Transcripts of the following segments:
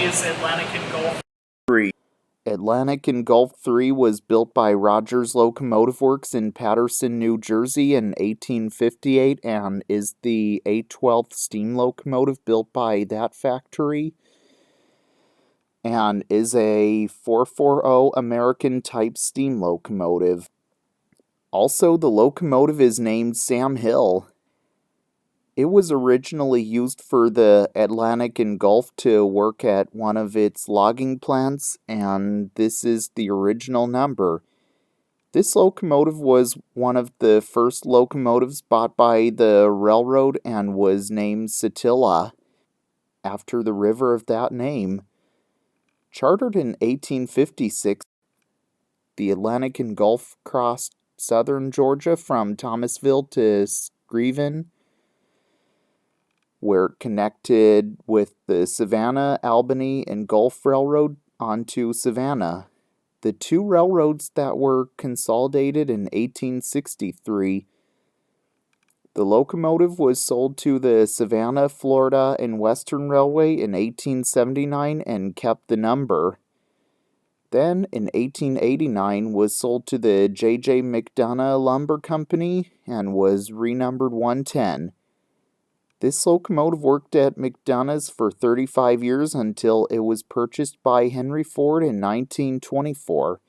is Atlantic and Gulf 3. Atlantic and Gulf 3 was built by Rogers Locomotive Works in Paterson, New Jersey in 1858 and is the 812th steam locomotive built by that factory and is a 440 American type steam locomotive. Also, the locomotive is named Sam Hill. It was originally used for the Atlantic and Gulf to work at one of its logging plants, and this is the original number. This locomotive was one of the first locomotives bought by the railroad and was named Satilla, after the river of that name. Chartered in 1856, the Atlantic and Gulf crossed southern Georgia from Thomasville to Greenfield, where it connected with the Savannah, Albany, and Gulf Railroad onto Savannah. The two railroads that were consolidated in 1863. The locomotive was sold to the Savannah, Florida and Western Railway in 1879 and kept the number. Then, in 1889, was sold to the J.J. McDonough Lumber Company and was renumbered 110. This locomotive worked at McDonough's for 35 years until it was purchased by Henry Ford in 1924.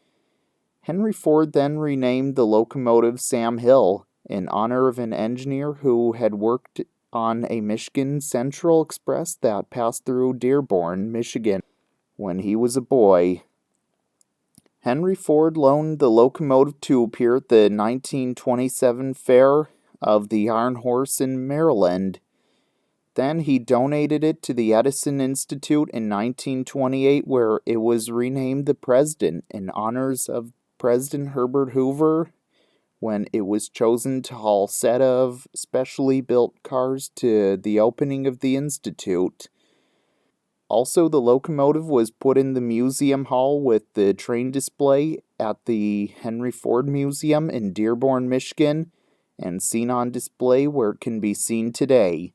Henry Ford then renamed the locomotive Sam Hill in honor of an engineer who had worked on a Michigan Central Express that passed through Dearborn, Michigan, when he was a boy. Henry Ford loaned the locomotive to appear at the 1927 Fair of the Iron Horse in Maryland. Then he donated it to the Edison Institute in 1928, where it was renamed the President in honors of President Herbert Hoover when it was chosen to haul a set of specially built cars to the opening of the Institute. Also, the locomotive was put in the museum hall with the train display at the Henry Ford Museum in Dearborn, Michigan, and seen on display where it can be seen today.